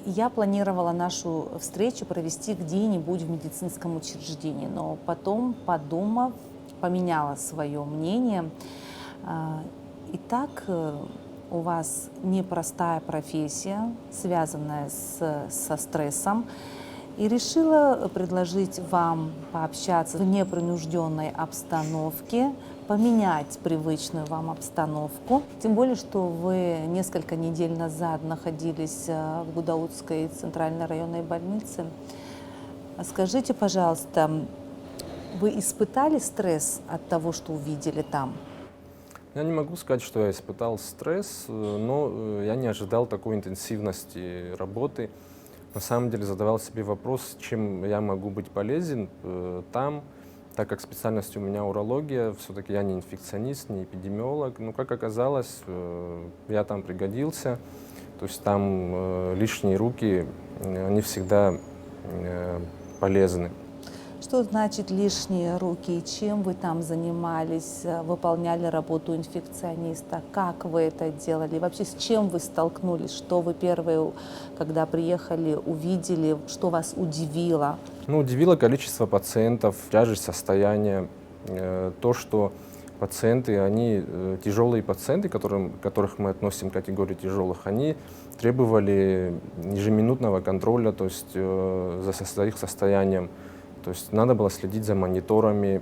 я планировала нашу встречу провести где-нибудь в медицинском учреждении, но потом, подумав, поменяла свое мнение. Итак, у вас непростая профессия, связанная со стрессом, и решила предложить вам пообщаться в непринужденной обстановке, поменять привычную вам обстановку. Тем более, что вы несколько недель назад находились в Гудаутской центральной районной больнице. Скажите, пожалуйста, вы испытали стресс от того, что увидели там? Я не могу сказать, что я испытал стресс, но я не ожидал такой интенсивности работы. На самом деле задавал себе вопрос, чем я могу быть полезен там, так как специальность у меня урология, все-таки я не инфекционист, не эпидемиолог. Но, как оказалось, я там пригодился. То есть там лишние руки, они всегда полезны. Что значит лишние руки? И чем вы там занимались? Выполняли работу инфекциониста? Как вы это делали? Вообще, с чем вы столкнулись? Что вы первые, когда приехали, увидели? Что вас удивило? Ну, удивило количество пациентов, тяжесть состояния, то, что пациенты, они тяжелые пациенты, которых мы относим к категории тяжелых, они требовали ежеминутного контроля, то есть за их состоянием. То есть надо было следить за мониторами,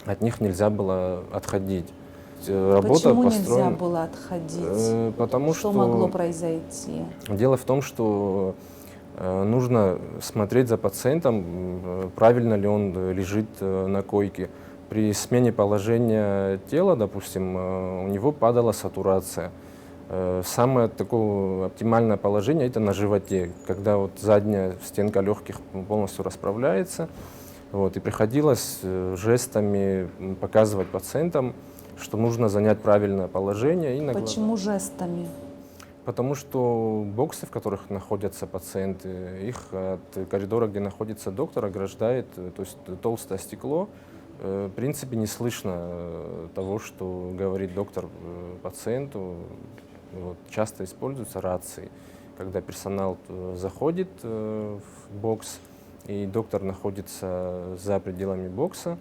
от них нельзя было отходить. Почему нельзя было отходить? Потому что что могло произойти? дело в том, что нужно смотреть за пациентом, правильно ли он лежит на койке. При смене положения тела, допустим, у него падала сатурация. Самое такое оптимальное положение — это на животе, когда вот задняя стенка легких полностью расправляется. Вот, и приходилось жестами показывать пациентам, что нужно занять правильное положение. И Почему жестами? Потому что боксы, в которых находятся пациенты, их от коридора, где находится доктор, ограждает, то есть толстое стекло. В принципе, не слышно того, что говорит доктор пациенту. Вот. Часто используются рации, когда персонал заходит в бокс, и доктор находится за пределами бокса,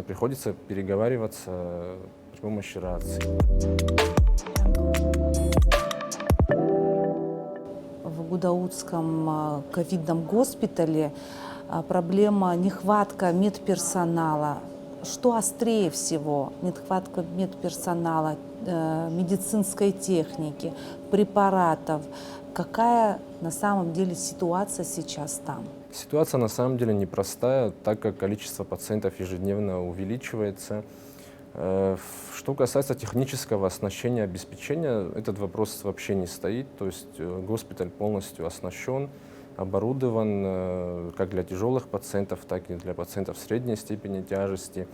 приходится переговариваться при помощи рации. В Гудаутском ковидном госпитале проблема нехватка медперсонала. Что острее всего? Нехватка медперсонала, медицинской техники, препаратов. Какая на самом деле ситуация сейчас там? Ситуация на самом деле непростая, так как количество пациентов ежедневно увеличивается. Что касается технического оснащения, обеспечения, этот вопрос вообще не стоит. То есть госпиталь полностью оснащен, оборудован как для тяжелых пациентов, так и для пациентов средней степени тяжести.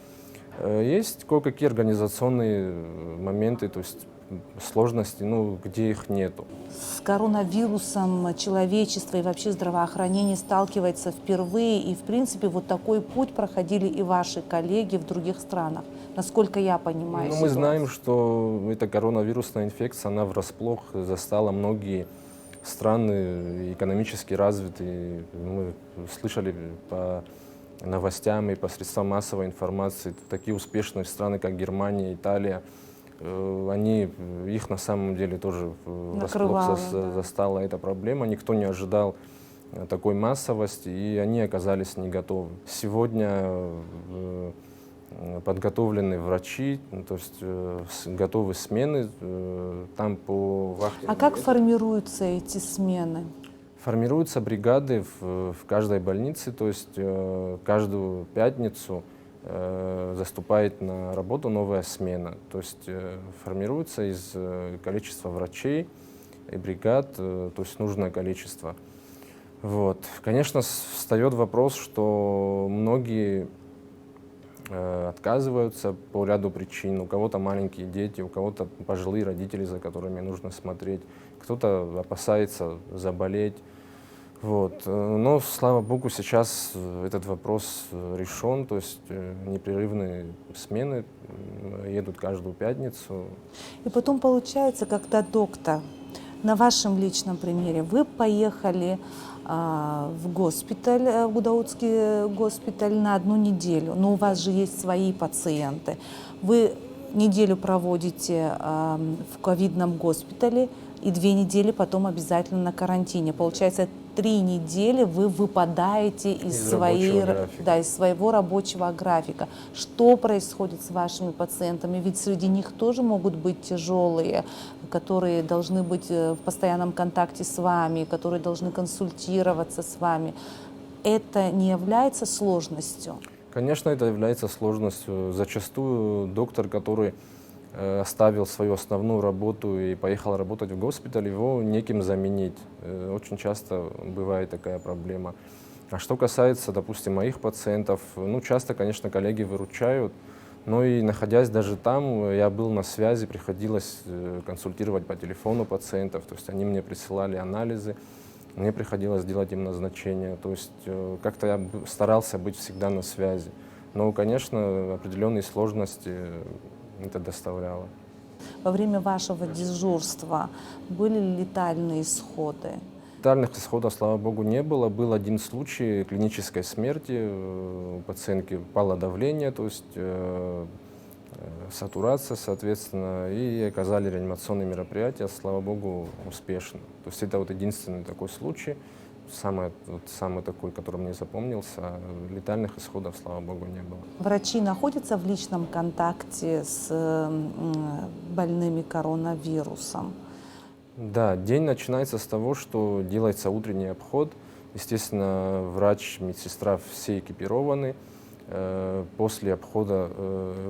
Есть кое-какие организационные моменты, то есть сложности, где их нету. С коронавирусом человечество и вообще здравоохранение сталкивается впервые. И, в принципе, вот такой путь проходили и ваши коллеги в других странах, насколько я понимаю. Мы знаем, что эта коронавирусная инфекция, она врасплох застала многие страны экономически развитые. Мы слышали по новостям и по средствам массовой информации такие успешные страны, как Германия, Италия. Их на самом деле тоже врасплох застала эта проблема. Никто не ожидал такой массовости, и они оказались не готовы. Сегодня подготовлены врачи, то есть готовы смены там по вахте. А как формируются эти смены? Формируются бригады в каждой больнице, то есть каждую пятницу заступает на работу новая смена. То есть формируется из количества врачей и бригад, то есть нужное количество. Вот. Конечно, встает вопрос, что многие отказываются по ряду причин. У кого-то маленькие дети, у кого-то пожилые родители, за которыми нужно смотреть. Кто-то опасается заболеть. Вот. Но, слава богу, сейчас этот вопрос решен, то есть непрерывные смены едут каждую пятницу. И потом получается, когда доктор На вашем личном примере вы поехали в госпиталь, в Гудаутский госпиталь на 1 неделю, но у вас же есть свои пациенты. Вы неделю проводите в ковидном госпитале и 2 недели потом обязательно на карантине. Получается, 3 недели вы выпадаете Из рабочего графика. из своего рабочего графика. Что происходит с вашими пациентами? Ведь среди них тоже могут быть тяжелые, которые должны быть в постоянном контакте с вами, которые должны консультироваться с вами. Это не является сложностью? Конечно, это является сложностью. Зачастую доктор, который оставил свою основную работу и поехал работать в госпиталь, его неким заменить. Очень часто бывает такая проблема. А что касается, допустим, моих пациентов, ну, часто, конечно, коллеги выручают, но и находясь даже там, я был на связи, приходилось консультировать по телефону пациентов, то есть они мне присылали анализы, мне приходилось делать им назначения, то есть как-то я старался быть всегда на связи. Но, конечно, определенные сложности это доставляло. Во время вашего дежурства были ли летальные исходы? Летальных исходов, слава богу, не было. Был один случай клинической смерти. У пациентки пало давление, то есть сатурация, соответственно, и оказали реанимационные мероприятия, слава богу, успешно. То есть это вот единственный такой случай, самый такой, который мне запомнился. А летальных исходов, слава богу, не было. Врачи находятся в личном контакте с больными коронавирусом? Да, день начинается с того, что делается утренний обход. Естественно, врач, медсестра все экипированы. После обхода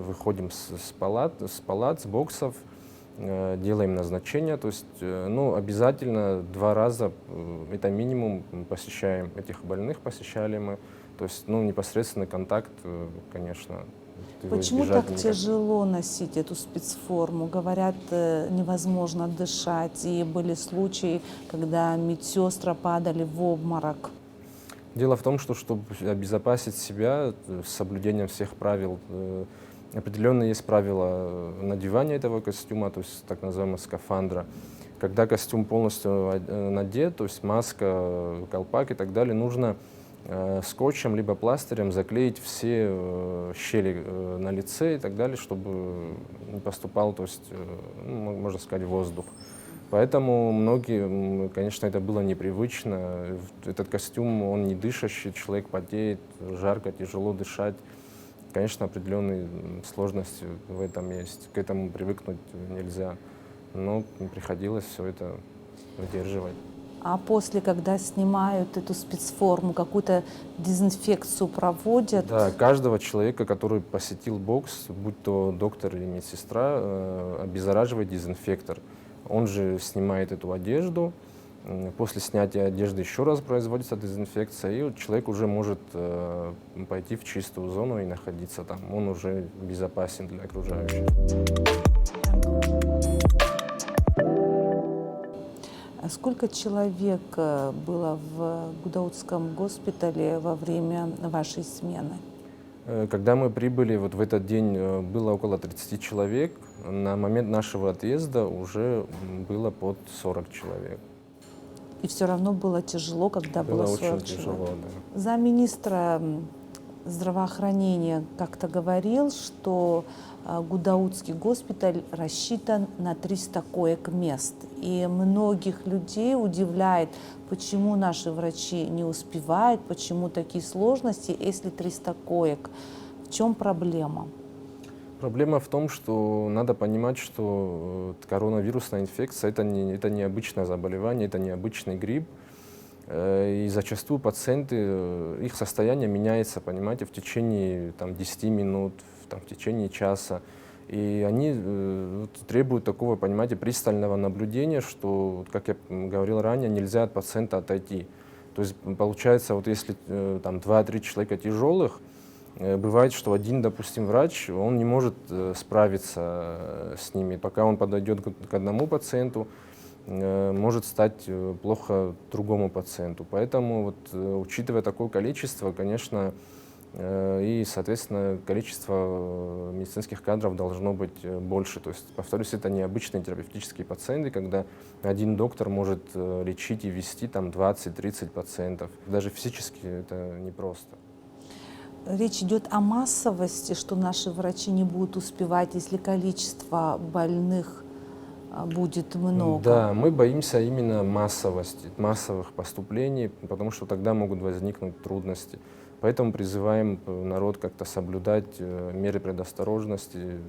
выходим с палат, с боксов, делаем назначение. То есть, ну, обязательно 2 раза, это минимум, посещаем этих больных, посещали мы. То есть, ну, непосредственный контакт, конечно. Почему так тяжело носить эту спецформу? Говорят, невозможно дышать, и были случаи, когда медсестры падали в обморок. Дело в том, что чтобы обезопасить себя с соблюдением всех правил, определенные есть правила надевания этого костюма, то есть так называемого скафандра. Когда костюм полностью надет, то есть маска, колпак и так далее, нужно скотчем либо пластырем заклеить все щели на лице и так далее, чтобы не поступал, то есть, ну, можно сказать, воздух. Поэтому многие, конечно, это было непривычно. Этот костюм, он не дышащий, человек потеет, жарко, тяжело дышать. Конечно, определенные сложности в этом есть. К этому привыкнуть нельзя. Но приходилось все это выдерживать. А после, когда снимают эту спецформу, какую-то дезинфекцию проводят? Да, каждого человека, который посетил бокс, будь то доктор или медсестра, обеззараживает дезинфектор. Он же снимает эту одежду. После снятия одежды еще раз производится дезинфекция, и человек уже может пойти в чистую зону и находиться там. Он уже безопасен для окружающих. А сколько человек было в Гудаутском госпитале во время вашей смены? Когда мы прибыли, вот в этот день было около 30 человек. На момент нашего отъезда уже было под 40 человек. И все равно было тяжело, когда было 40 очень человек. тяжело, да. Замминистра здравоохранения как-то говорил, что Гудаутский госпиталь рассчитан на 300 коек-мест. И многих людей удивляет, почему наши врачи не успевают, почему такие сложности, если 300 коек. В чем проблема? Проблема в том, что надо понимать, что коронавирусная инфекция это не обычное заболевание, это не обычный грипп. И зачастую пациенты, их состояние меняется, понимаете, в течение 10 минут, в течение часа. И они требуют такого, понимаете, пристального наблюдения, что, как я говорил ранее, нельзя от пациента отойти. То есть получается, вот если 2-3 человека тяжелых, бывает, что один, допустим, врач, он не может справиться с ними. Пока он подойдет к одному пациенту, может стать плохо другому пациенту. Поэтому, вот, учитывая такое количество, конечно, И, соответственно, количество медицинских кадров должно быть больше. То есть, повторюсь, это не обычные терапевтические пациенты, когда один доктор может лечить и вести там 20-30 пациентов. Даже физически это непросто. Речь идет о массовости, что наши врачи не будут успевать, если количество больных будет много. Да, мы боимся именно массовости, массовых поступлений, потому что тогда могут возникнуть трудности. Поэтому призываем народ как-то соблюдать меры предосторожности,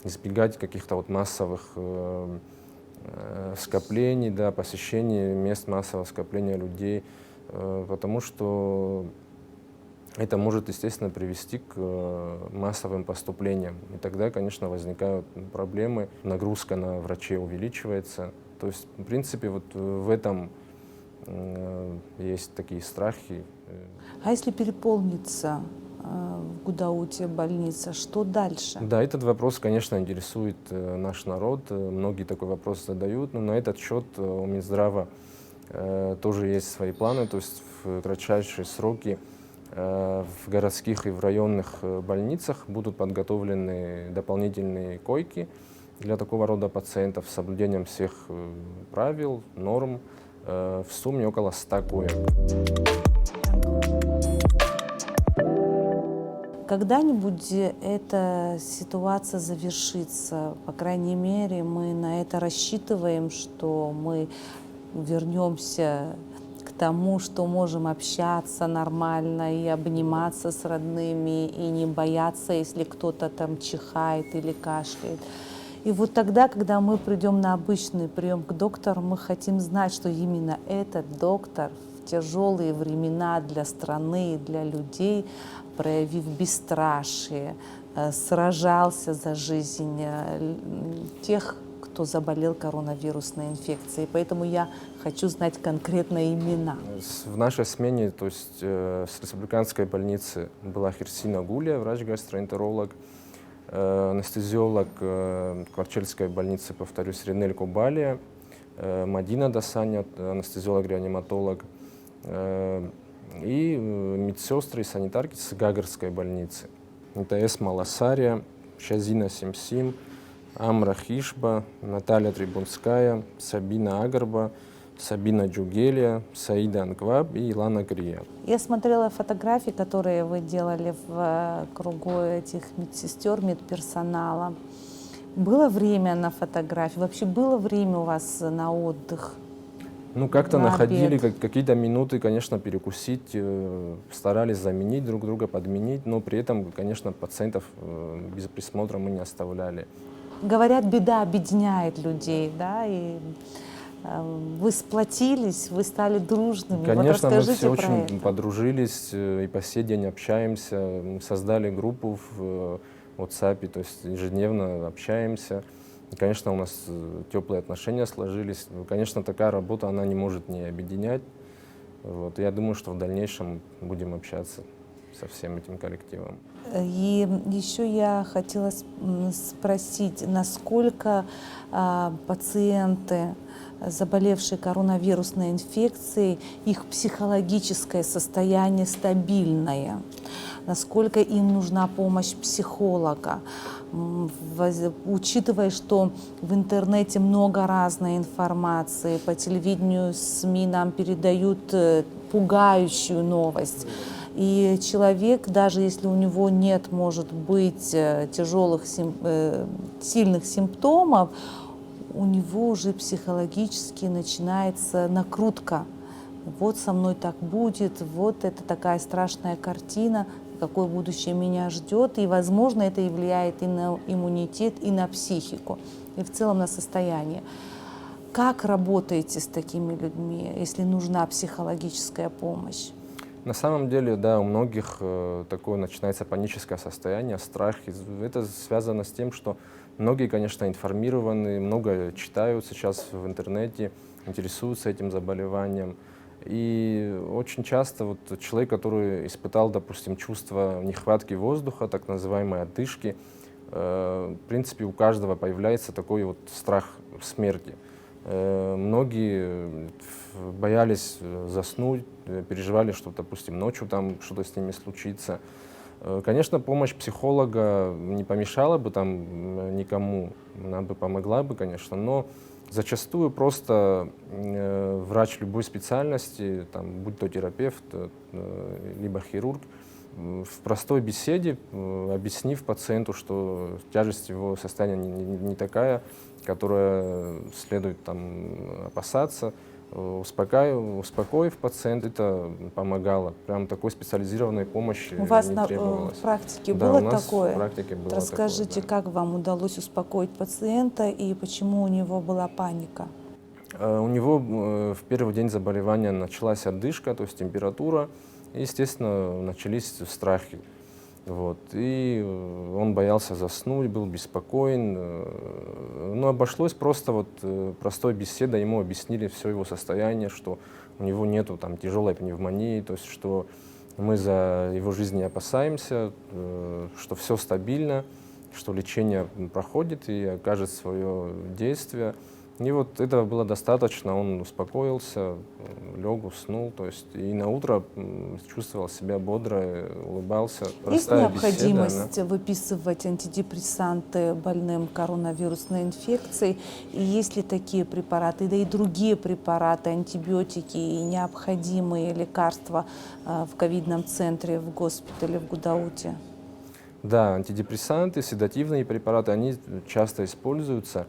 избегать каких-то вот массовых скоплений, да, посещений мест массового скопления людей, потому что это может, естественно, привести к массовым поступлениям. И тогда, конечно, возникают проблемы, нагрузка на врачей увеличивается. То есть, в принципе, вот в этом есть такие страхи. А если переполнится в Гудауте больница, что дальше? Да, этот вопрос, конечно, интересует наш народ. Многие такой вопрос задают, но на этот счет у Минздрава тоже есть свои планы. То есть в кратчайшие сроки в городских и в районных больницах будут подготовлены дополнительные койки для такого рода пациентов с соблюдением всех правил, норм. В сумме около 100 коек. Когда-нибудь эта ситуация завершится. По крайней мере, мы на это рассчитываем, что мы вернемся к тому, что можем общаться нормально и обниматься с родными, и не бояться, если кто-то там чихает или кашляет. И вот тогда, когда мы придем на обычный прием к доктору, мы хотим знать, что именно этот доктор в тяжелые времена для страны и для людей, проявив бесстрашие, сражался за жизнь тех, кто заболел коронавирусной инфекцией. Поэтому я хочу знать конкретно имена. В нашей смене, то есть с республиканской больницы была Херсина Гулия, врач-гастроэнтеролог, анестезиолог Кварчельской больницы, повторюсь, Ренель Кубалия, Мадина Дасаня, анестезиолог-реаниматолог, и медсестры и санитарки с Гагарской больницы. Это Эсма Ласария, Шазина Симсим, Амра Хишба, Наталья Трибунская, Сабина Агарба, Сабина Джугелия, Саида Ангваб и Илана Грия. Я смотрела фотографии, которые вы делали в кругу этих медсестер, медперсонала. Было время на фотографии? Вообще было время у вас на отдых? Ну, как-то на находили обед? какие-то минуты, конечно, перекусить, старались заменить друг друга, подменить, но при этом, конечно, пациентов без присмотра мы не оставляли. Говорят, беда объединяет людей, да, и вы сплотились, вы стали дружными. Конечно, вот мы расскажите все про очень это. подружились и по сей день общаемся, создали группу в WhatsApp, то есть ежедневно общаемся. И, конечно, у нас теплые отношения сложились. Конечно, такая работа, она не может не объединять. Вот. Я думаю, что в дальнейшем будем общаться со всем этим коллективом. И еще я хотела спросить, насколько пациенты, заболевшие коронавирусной инфекцией, их психологическое состояние стабильное, насколько им нужна помощь психолога, учитывая, что в интернете много разной информации, по телевидению, СМИ нам передают пугающую новость. И человек, даже если у него нет, может быть, тяжелых, сильных симптомов, у него уже психологически начинается накрутка. Вот со мной так будет, вот это такая страшная картина, какое будущее меня ждет. И, возможно, это и влияет и на иммунитет, и на психику, и в целом на состояние. Как работаете с такими людьми, если нужна психологическая помощь? На самом деле, да, у многих такое начинается паническое состояние, страх. И это связано с тем, что многие, конечно, информированы, много читают сейчас в интернете, интересуются этим заболеванием. И очень часто вот человек, который испытал, допустим, чувство нехватки воздуха, так называемой одышки, в принципе, у каждого появляется такой вот страх смерти. Многие боялись заснуть, переживали, что, допустим, ночью там что-то с ними случится. Конечно, помощь психолога не помешала бы там никому, она бы помогла бы, конечно, но зачастую просто врач любой специальности, там, будь то терапевт, либо хирург, в простой беседе, объяснив пациенту, что тяжесть его состояния не такая, которая следует там опасаться, успокоив пациента, это помогало. Прям такой специализированной помощи У вас не требовалось. в практике Да, было у нас такое? в практике было Расскажите, такое, как вам удалось успокоить пациента и почему у него была паника? да. У него в первый день заболевания началась одышка, то есть температура, и, естественно, начались страхи. Вот. И он боялся заснуть, был беспокоен. Но обошлось просто вот простой беседой. Ему объяснили все его состояние, что у него нету там тяжелой пневмонии, то есть что мы за его жизнь не опасаемся, что все стабильно, что лечение проходит и окажет свое действие. И вот этого было достаточно, он успокоился, лег, уснул, то есть и на утро чувствовал себя бодро, улыбался. Есть Простая беседа, необходимость выписывать антидепрессанты больным коронавирусной инфекцией? И есть ли такие препараты, да и другие препараты, антибиотики и необходимые лекарства в ковидном центре в госпитале в Гудауте? да, антидепрессанты, седативные препараты, они часто используются.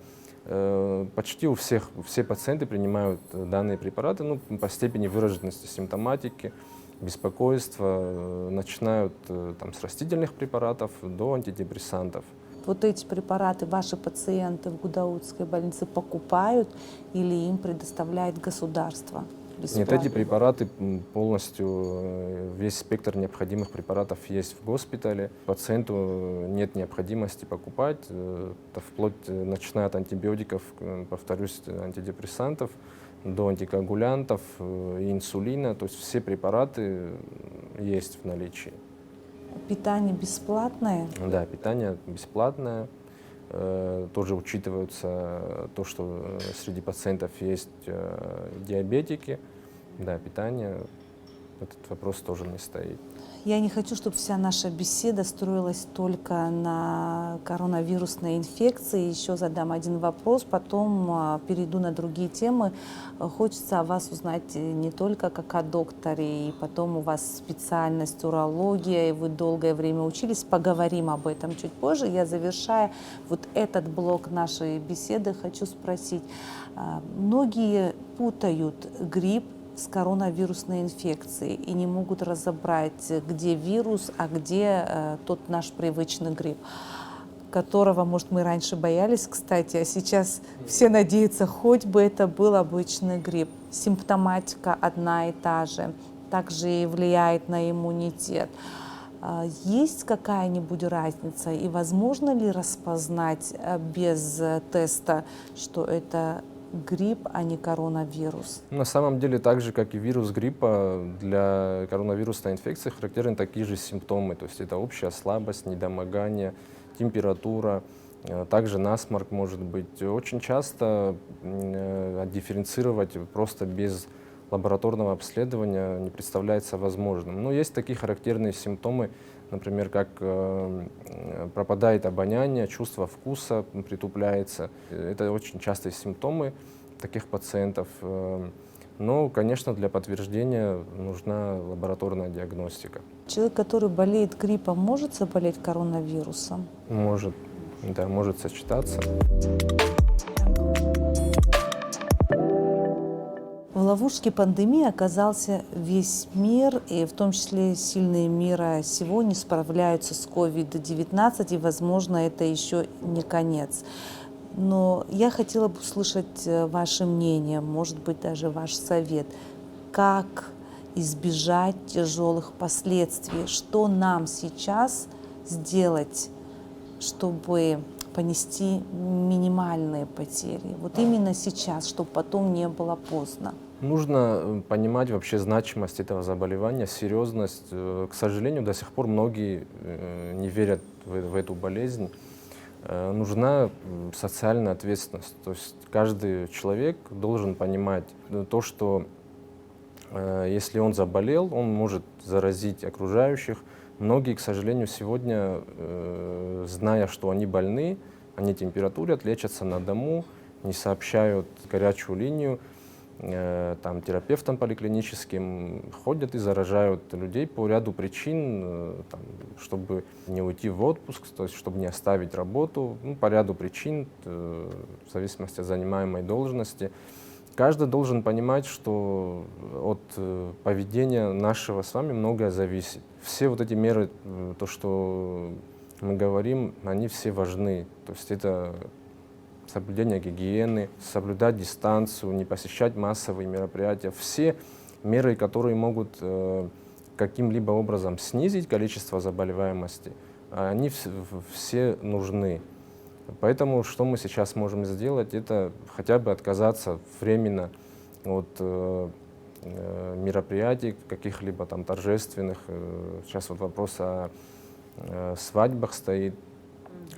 Почти у всех, все пациенты принимают данные препараты, ну, по степени выраженности симптоматики, беспокойства, начинают там, с растительных препаратов до антидепрессантов. Вот эти препараты ваши пациенты в Гудаутской больнице покупают или им предоставляет государство? Нет, эти препараты полностью, весь спектр необходимых препаратов есть в госпитале. Пациенту нет необходимости покупать, это вплоть, начиная от антибиотиков, повторюсь, антидепрессантов, до антикоагулянтов и инсулина. То есть все препараты есть в наличии. Питание бесплатное? Да, питание бесплатное. Тоже учитываются то, что среди пациентов есть диабетики. Да, питание, этот вопрос тоже не стоит. Я не хочу, чтобы вся наша беседа строилась только на коронавирусной инфекции. Еще задам один вопрос, потом перейду на другие темы. Хочется о вас узнать не только как о докторе, и потом у вас специальность урология, и вы долгое время учились. Поговорим об этом чуть позже. Я, завершая вот этот блок нашей беседы, хочу спросить. Многие путают грипп с коронавирусной инфекцией и не могут разобрать, где вирус, а где тот наш привычный грипп, которого, может, мы раньше боялись, кстати, а сейчас все надеются, хоть бы это был обычный грипп. Симптоматика одна и та же, также и влияет на иммунитет. Есть какая-нибудь разница и возможно ли распознать без теста, что это грипп, а не коронавирус? На самом деле, так же, как и вирус гриппа, для коронавирусной инфекции характерны такие же симптомы. То есть это общая слабость, недомогание, температура, также насморк может быть. Очень часто дифференцировать просто без лабораторного обследования не представляется возможным. Но есть такие характерные симптомы, например, как пропадает обоняние, чувство вкуса притупляется. Это очень частые симптомы таких пациентов. Но, конечно, для подтверждения нужна лабораторная диагностика. Человек, который болеет гриппом, может заболеть коронавирусом? Может, да, может сочетаться. В ловушке пандемии оказался весь мир, и в том числе сильные мира сего не справляются с COVID-19, и, возможно, это еще не конец. Но я хотела бы услышать ваше мнение, может быть, даже ваш совет. Как избежать тяжелых последствий? Что нам сейчас сделать, чтобы понести минимальные потери? Вот именно сейчас, чтобы потом не было поздно. Нужно понимать вообще значимость этого заболевания, серьезность. К сожалению, до сих пор многие не верят в эту болезнь. Нужна социальная ответственность. То есть каждый человек должен понимать то, что Если он заболел, он может заразить окружающих. Многие, к сожалению, сегодня, зная, что они больны, они температурят, лечатся на дому, не сообщают горячую линию, там, терапевтам поликлиническим, ходят и заражают людей по ряду причин, там, чтобы не уйти в отпуск, то есть чтобы не оставить работу, ну, по ряду причин, в зависимости от занимаемой должности. Каждый должен понимать, что от поведения нашего с вами многое зависит. Все вот эти меры, то, что мы говорим, они все важны. То есть это соблюдение гигиены, соблюдать дистанцию, не посещать массовые мероприятия. Все меры, которые могут каким-либо образом снизить количество заболеваемости, они все нужны. Поэтому что мы сейчас можем сделать, это хотя бы отказаться временно от мероприятий, каких-либо там торжественных. Сейчас вот вопрос о свадьбах стоит.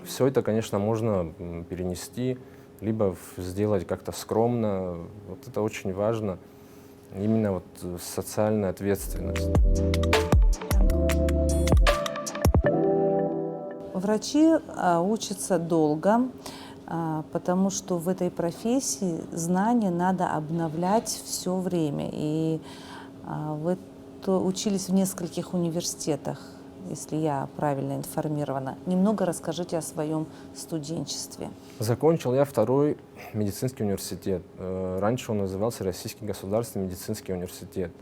Все это, конечно, можно перенести, либо сделать как-то скромно. Вот это очень важно. Именно вот социальная ответственность. Врачи учатся долго, потому что в этой профессии знания надо обновлять все время. И вы учились в нескольких университетах, если я правильно информирована. Немного расскажите о своем студенчестве. Закончил я второй медицинский университет. Раньше он назывался Российский государственный медицинский университет.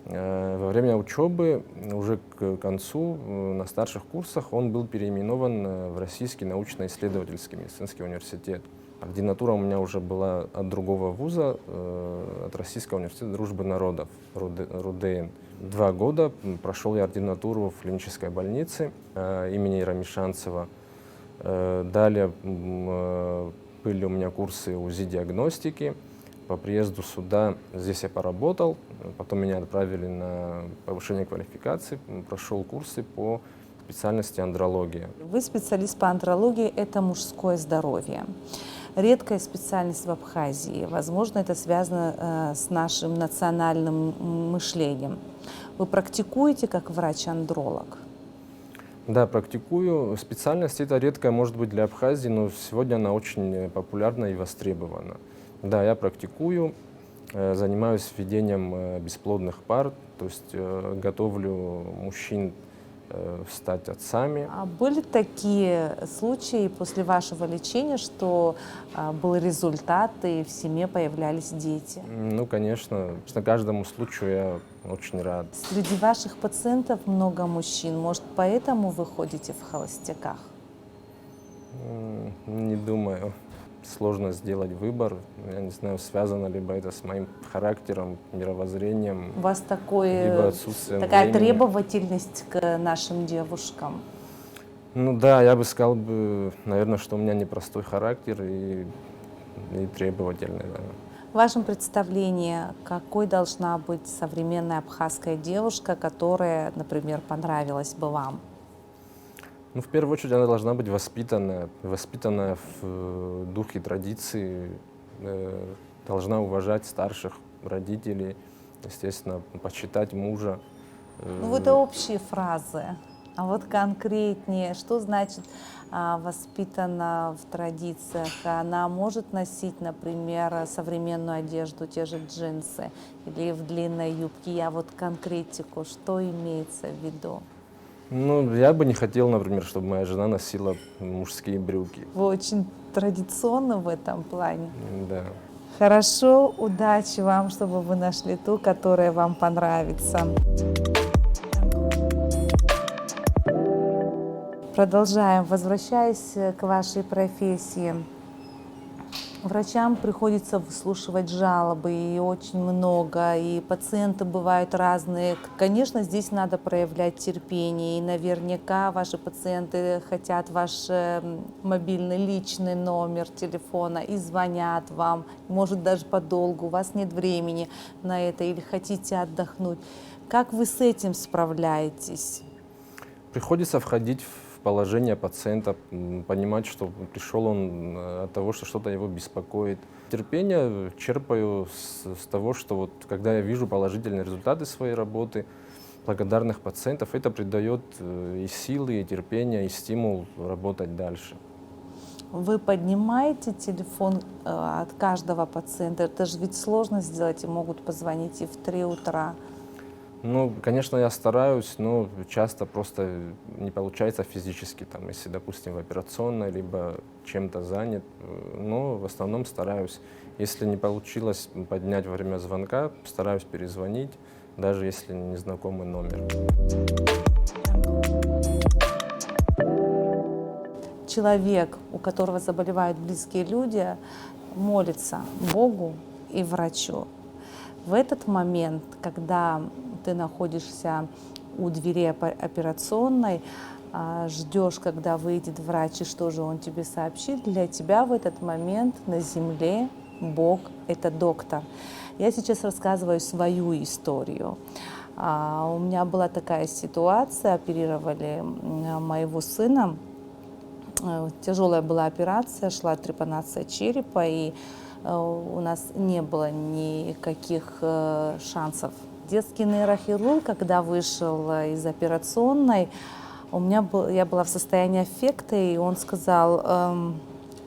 Во время учебы, уже к концу, на старших курсах, он был переименован в Российский научно-исследовательский медицинский университет. Ординатура у меня уже была от другого вуза, от Российского университета дружбы народов, РУДН. 2 года прошел я ординатуру в клинической больнице имени Рамишанцева. Далее были у меня курсы УЗИ-диагностики. По приезду сюда, здесь я поработал, потом меня отправили на повышение квалификации, прошел курсы по специальности андрология. Вы специалист по андрологии, это мужское здоровье. Редкая специальность в Абхазии. Возможно, это связано с нашим национальным мышлением. Вы практикуете как врач-андролог? Да, практикую. Специальность эта редкая, может быть, для Абхазии, но сегодня она очень популярна и востребована. Да, я практикую, занимаюсь ведением бесплодных пар, то есть готовлю мужчин стать отцами. А были такие случаи после вашего лечения, что был результат и в семье появлялись дети? Ну, конечно, каждому случаю я очень рад. Среди ваших пациентов много мужчин. Может, поэтому вы ходите в холостяках? Не думаю. Сложно сделать выбор. Я не знаю, связано либо это с моим характером, мировоззрением, У вас либо отсутствием такая времени. требовательность к нашим девушкам? Ну да, я бы сказал, наверное, что у меня непростой характер и требовательный. Да. В вашем представлении, какой должна быть современная абхазская девушка, которая, например, понравилась бы вам? Ну, в первую очередь, она должна быть воспитанная в духе традиции, должна уважать старших родителей, естественно, почитать мужа. Ну, это общие фразы. А вот конкретнее, что значит воспитана в традициях? Она может носить, например, современную одежду, те же джинсы или в длинной юбке? Я вот конкретику, что имеется в виду? Ну, я бы не хотел, например, чтобы моя жена носила мужские брюки. Вы очень традиционны в этом плане. Да. Хорошо, удачи вам, чтобы вы нашли ту, которая вам понравится. Продолжаем. Возвращаясь к вашей профессии. Врачам приходится выслушивать жалобы, и очень много, и пациенты бывают разные. Конечно, здесь надо проявлять терпение, и наверняка ваши пациенты хотят ваш мобильный личный номер телефона и звонят вам, может даже подолгу, у вас нет времени на это или хотите отдохнуть. Как вы с этим справляетесь? Приходится входить в положение пациента, понимать, что пришел он от того, что что-то его беспокоит. Терпение черпаю с того, что вот, когда я вижу положительные результаты своей работы, благодарных пациентов, это придает и силы, и терпение, и стимул работать дальше. Вы поднимаете телефон от каждого пациента? Это же ведь сложно сделать, и могут позвонить и в 3 утра. Ну, конечно, я стараюсь, но часто просто не получается физически, там, если, допустим, в операционной, либо чем-то занят, но в основном стараюсь. Если не получилось поднять во время звонка, стараюсь перезвонить, даже если незнакомый номер. Человек, у которого заболевают близкие люди, молится Богу и врачу. В этот момент, когда ты находишься у двери операционной, ждешь, когда выйдет врач и что же он тебе сообщит, для тебя в этот момент на земле Бог — это доктор. Я сейчас рассказываю свою историю. У меня была такая ситуация, оперировали моего сына. Тяжелая была операция, шла трепанация черепа, и у нас не было никаких шансов. Детский нейрохирург, когда вышел из операционной, я была в состоянии аффекта, и он сказал,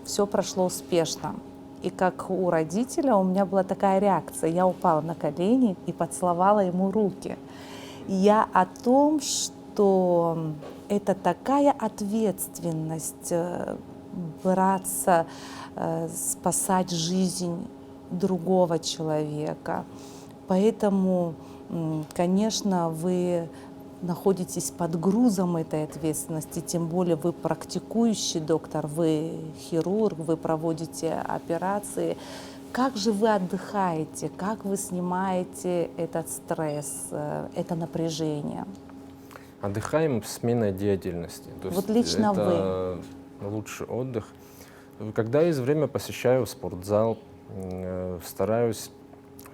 все прошло успешно. И как у родителя у меня была такая реакция. Я упала на колени и поцеловала ему руки. Я о том, что это такая ответственность браться, спасать жизнь другого человека. Поэтому, конечно, вы находитесь под грузом этой ответственности, тем более вы практикующий доктор, вы хирург, вы проводите операции. Как же вы отдыхаете, как вы снимаете этот стресс, это напряжение? Отдыхаем сменой деятельности. То Вот есть лично это лучший отдых. Когда есть время, посещаю спортзал, стараюсь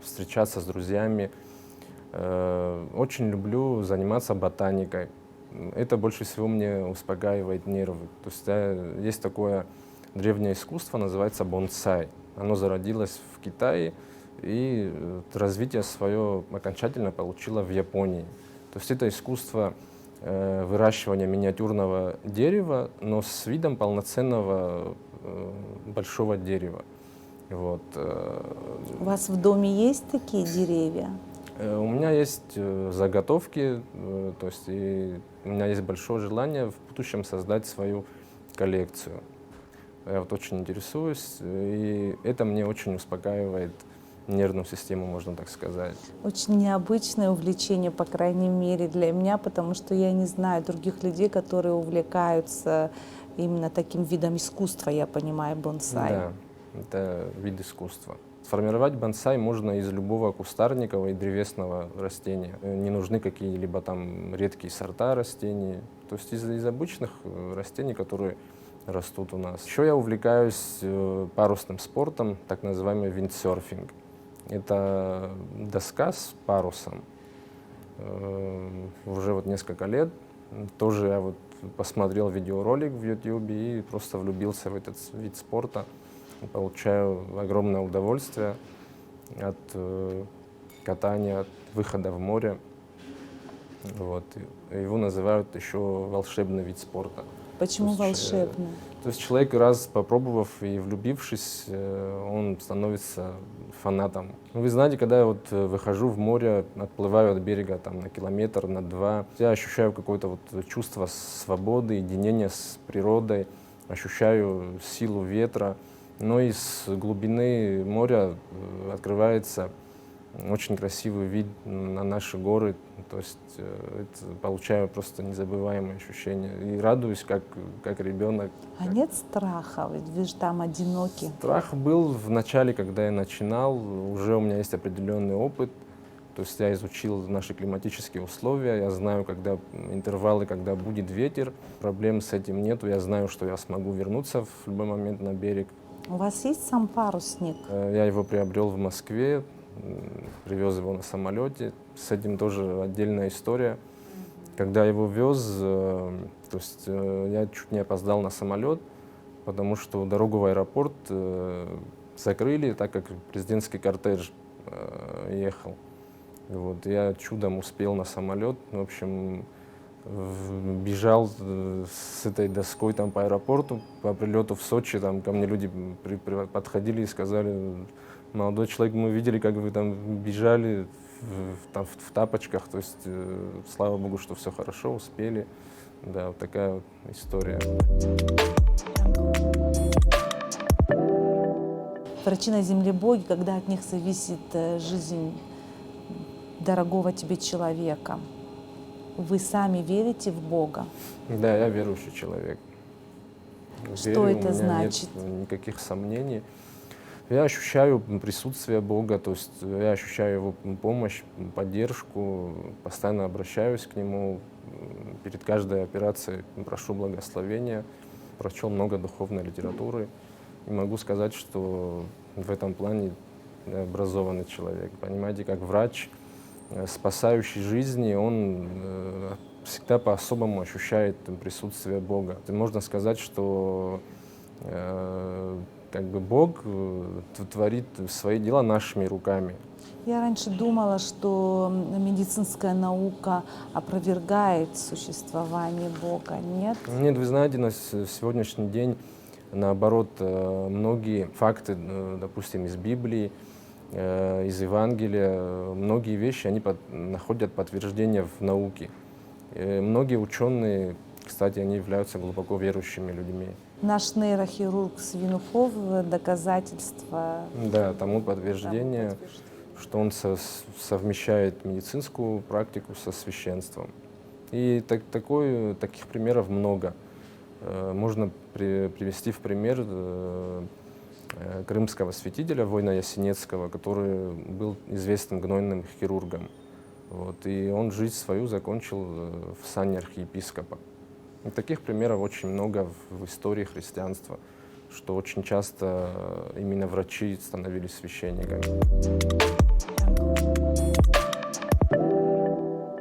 встречаться с друзьями. Очень люблю заниматься ботаникой. Это больше всего мне успокаивает нервы. То есть есть такое древнее искусство, называется бонсай. Оно зародилось в Китае и развитие свое окончательно получило в Японии. То есть это искусство выращивания миниатюрного дерева, но с видом полноценного большого дерева. Вот. У вас в доме есть такие деревья? У меня есть заготовки, то есть у меня есть большое желание в будущем создать свою коллекцию. Я вот очень интересуюсь, и это мне очень успокаивает нервную систему, можно так сказать. Очень необычное увлечение, по крайней мере, для меня, потому что я не знаю других людей, которые увлекаются именно таким видом искусства, я понимаю, бонсай. Да, это вид искусства. Сформировать бонсай можно из любого кустарникового и древесного растения. Не нужны какие-либо там редкие сорта растений, то есть из обычных растений, которые растут у нас. Еще я увлекаюсь парусным спортом, так называемый виндсерфинг. Это доска с парусом. Уже вот несколько лет. Тоже я вот посмотрел видеоролик в YouTube и просто влюбился в этот вид спорта. Получаю огромное удовольствие от катания, от выхода в море. Вот. Его называют еще волшебный вид спорта. Почему волшебный? То есть человек, раз попробовав и влюбившись, он становится фанатом. Вы знаете, когда я вот выхожу в море, отплываю от берега там, на километр, на 2, я ощущаю какое-то вот чувство свободы, единения с природой, ощущаю силу ветра. Но из глубины моря открывается очень красивый вид на наши горы. То есть получаю просто незабываемые ощущения. И радуюсь, как ребенок. А нет страха? Ведь вы же там одиноки. Страх был в начале, когда я начинал. Уже у меня есть определенный опыт. То есть я изучил наши климатические условия. Я знаю, когда интервалы, когда будет ветер. Проблем с этим нету. Я знаю, что я смогу вернуться в любой момент на берег. У вас есть сам парусник? Я его приобрел в Москве, привез его на самолете. С этим тоже отдельная история. Когда его вез, то есть я чуть не опоздал на самолет, потому что дорогу в аэропорт закрыли, так как президентский кортеж ехал. Вот, я чудом успел на самолет. В общем, бежал с этой доской там по аэропорту, по прилету в Сочи. Там ко мне люди подходили и сказали: молодой человек, мы видели, как вы там бежали в тапочках. То есть, слава богу, что все хорошо, успели. Да, вот такая вот история. Врачи на земле боги, когда от них зависит жизнь дорогого тебе человека. Вы сами верите в Бога? Да, я верующий человек. Что Верю, это у меня значит? нет никаких сомнений. Я ощущаю присутствие Бога, то есть я ощущаю Его помощь, поддержку, постоянно обращаюсь к Нему. Перед каждой операцией прошу благословения, прочел много духовной литературы. И могу сказать, что в этом плане я образованный человек. Понимаете, как врач, спасающий жизни, он всегда по-особому ощущает присутствие Бога. И можно сказать, что как бы Бог творит свои дела нашими руками. Я раньше думала, что медицинская наука опровергает существование Бога. Нет? Нет, вы знаете, на сегодняшний день, наоборот, многие факты, допустим, из Библии, из Евангелия, многие вещи, они находят подтверждение в науке. Многие ученые, кстати, они являются глубоко верующими людьми. Наш нейрохирург Свинухов доказательство. Да, тому подтверждение, что он совмещает медицинскую практику со священством. И таких примеров много. Можно привести в пример крымского святителя, воина Ясенецкого, который был известным гнойным хирургом. Вот, и он жизнь свою закончил в сане архиепископа. И таких примеров очень много в истории христианства, что очень часто именно врачи становились священниками.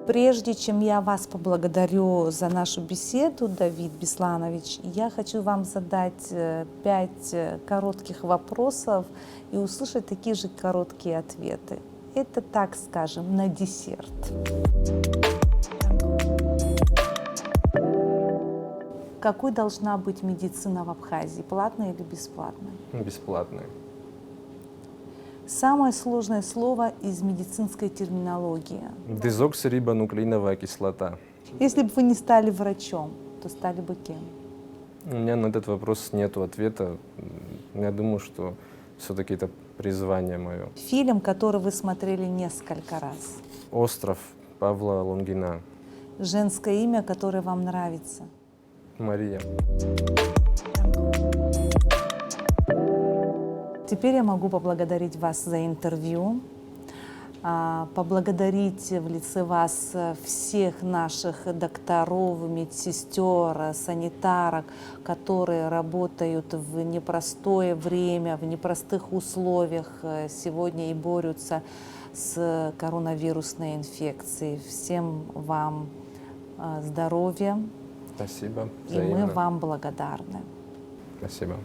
Прежде чем я вас поблагодарю за нашу беседу, Давид Бесланович, я хочу вам задать 5 коротких вопросов и услышать такие же короткие ответы. Это, так скажем, на десерт. Какой должна быть медицина в Абхазии? Платная или бесплатная? Бесплатные. Самое сложное слово из медицинской терминологии. Дезоксирибонуклеиновая кислота. Если бы вы не стали врачом, то стали бы кем? У меня на этот вопрос нет ответа. Я думаю, что все-таки это призвание мое. Фильм, который вы смотрели несколько раз. «Остров» Павла Лунгина. Женское имя, которое вам нравится. Мария. Теперь я могу поблагодарить вас за интервью, поблагодарить в лице вас всех наших докторов, медсестер, санитарок, которые работают в непростое время, в непростых условиях сегодня и борются с коронавирусной инфекцией. Всем вам здоровья. Спасибо. И мы Взаимно. вам благодарны. Спасибо.